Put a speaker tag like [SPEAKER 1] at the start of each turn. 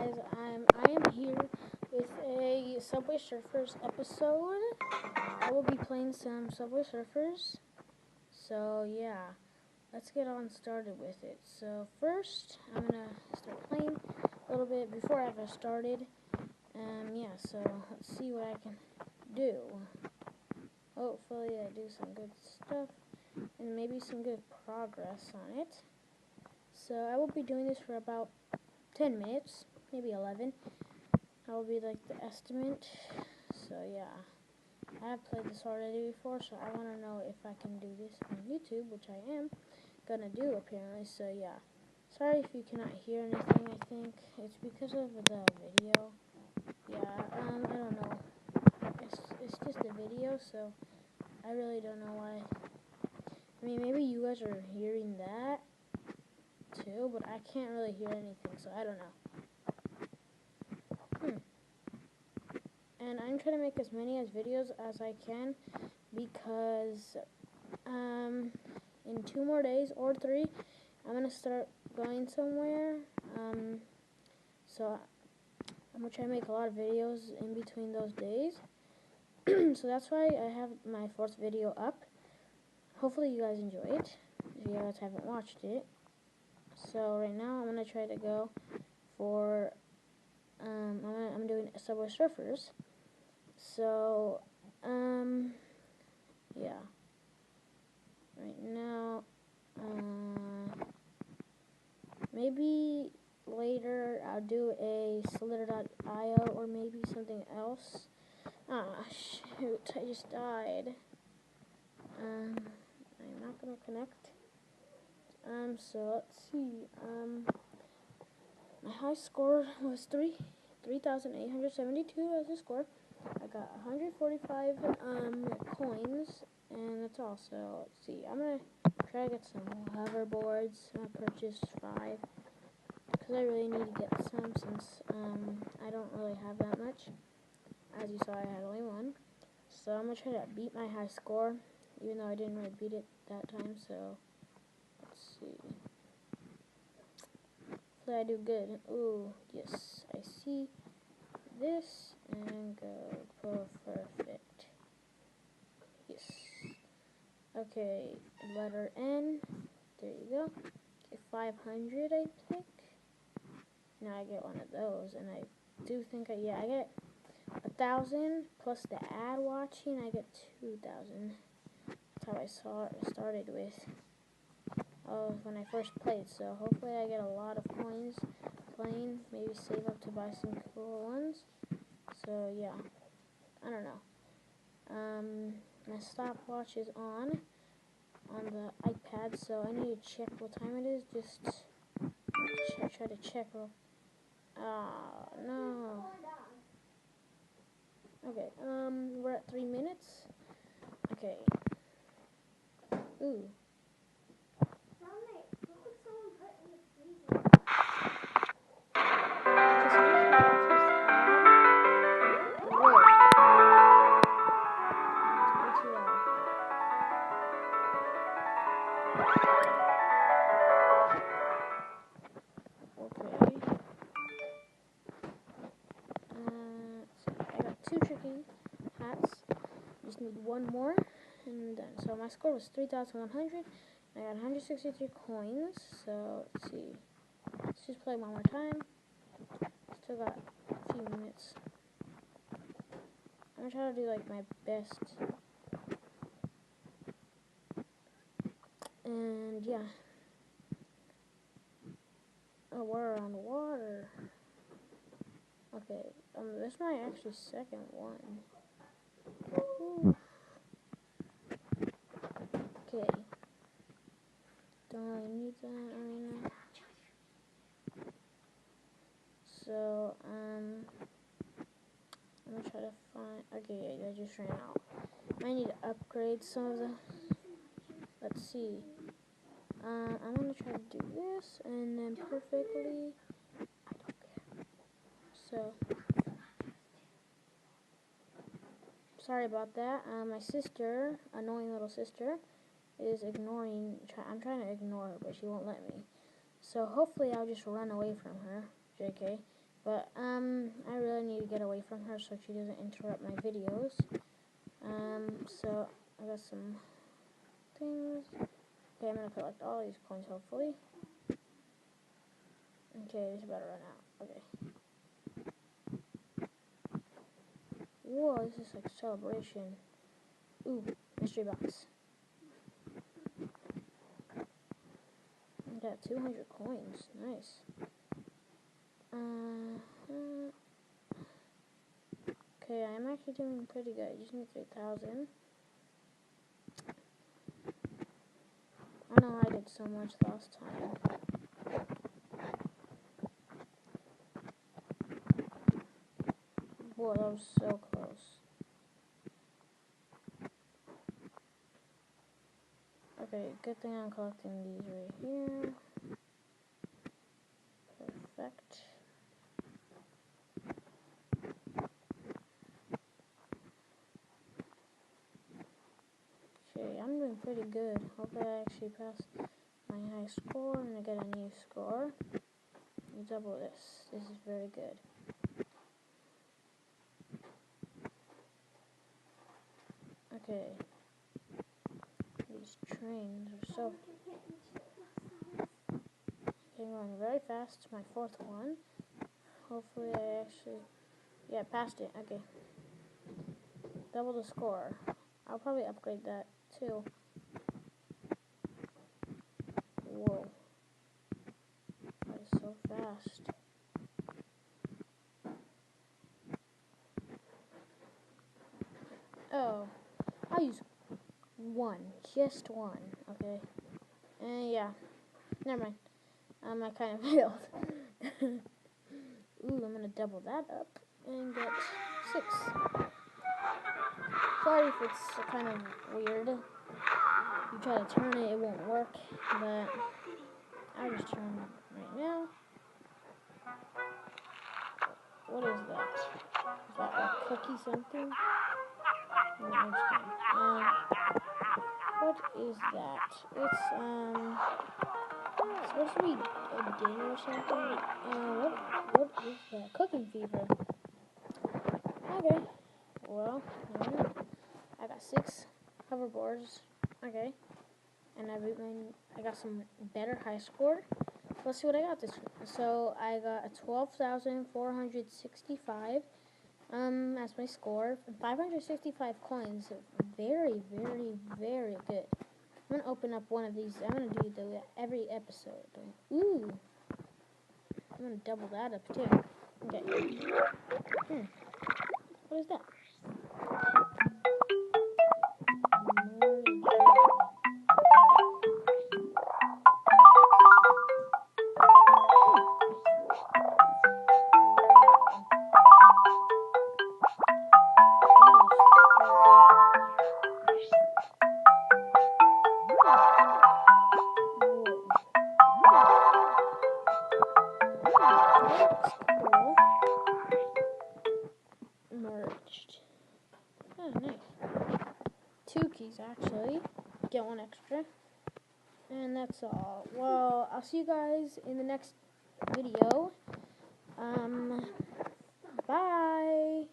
[SPEAKER 1] guys, I am here with a Subway Surfers episode. I will be playing some Subway Surfers. So yeah, let's get on started with it. So first, I'm gonna start playing a little bit before I get started. Yeah, so let's see what I can do. Hopefully I do some good stuff and maybe some good progress on it. So I will be doing this for about 10 minutes, maybe 11. That will be like the estimate. So yeah, I have played this already before, so I want to know if I can do this on YouTube, which I am gonna do apparently. So yeah, sorry if you cannot hear anything. I think it's because of the video. Yeah, I don't know. It's just a video, so I really don't know why. I mean, maybe you guys are hearing that too, but I can't really hear anything, so I don't know. And I'm trying to make as many videos as I can because in 2 more days or 3, I'm going to start going somewhere. So I'm going to try to make a lot of videos in between those days. So that's why I have my 4th video up. Hopefully you guys enjoy it, if you guys haven't watched it. So right now I'm going to try to go for, I'm doing Subway Surfers. So, yeah. Right now, maybe later I'll do a Slither.io or maybe something else. Ah, shoot, I just died. I'm not gonna connect. So let's see. My high score was 3,872 as a score. I got 145 coins, and that's all. So let's see. I'm gonna try to get some hoverboards. I'm gonna purchase 5 because I really need to get some since I don't really have that much. As you saw, I had only 1. So I'm gonna try to beat my high score, even though I didn't really beat it that time. So let's see. Hopefully I do good. Ooh, yes, I see this and go perfect. Yes. Okay, letter N. There you go. Okay, 500, I think. Now I get one of those, and I do think I get 1,000 plus the ad watching. I get 2,000. That's how I started with. When I first played. So hopefully I get a lot of coins playing. Maybe save up to buy some cool ones. So yeah, I don't know. My stopwatch is on the iPad, so I need to check what time it is. Just try to check real. No. Okay. We're at 3 minutes. Okay. Ooh. I got 2 chicken hats. Just need 1 more, and then so my score was 3,100. I got 163 coins. So let's see. Let's just play one more time. Still got a few minutes. I'm gonna try to do like my best. And yeah. Oh, we're on water. Okay, this is my actually second one. Ooh. Okay. Don't really need that right now. So, I'm gonna try to find, okay, I just ran out. I need to upgrade some of the, let's see. I'm gonna try to do this, and then perfectly, I don't care. So, sorry about that. My sister, annoying little sister, is ignoring, I'm trying to ignore her, but she won't let me. So hopefully I'll just run away from her, JK, But I really need to get away from her so she doesn't interrupt my videos. So I got some things. Okay, I'm gonna collect all these coins hopefully. Okay, it's about to run out. Okay. Whoa, this is like celebration. Ooh, mystery box. I got 200 coins. Nice. Okay, I'm actually doing pretty good. I just need 3,000. I know I did so much last time. Whoa, that was so close. Okay, good thing I'm collecting these right here. Perfect. Okay, I'm doing pretty good. Hopefully I actually pass my high score and I get a new score. You double this. This is very good. Okay. These trains are so... Okay, I'm going very fast. It's my fourth one. Hopefully I actually... Yeah, passed it. Okay. Double the score. I'll probably upgrade that too. Whoa. That is so fast. Oh. I'll use one. Just one. Okay. And yeah. Never mind. I kind of failed. Ooh, I'm gonna double that up and get 6. Sorry if it's kind of weird. You try to turn it, it won't work, but I'll just turn it right now. What is that? Is that a cookie something? No, I'm just kidding. What is that? It's supposed to be a dinner or something. What is that? Cooking fever. Okay. Well, I got 6 hoverboards. Okay. And I got some better high score. Let's see what I got this week. So I got a 12,465 as my score. 565 coins. Very, very, very good. I'm gonna open up one of these. I'm gonna do every episode. Ooh. I'm gonna double that up too. Okay. What is that? Merged. Oh, nice. 2 keys actually. Get 1 extra. And that's all. Well, I'll see you guys in the next video. Bye.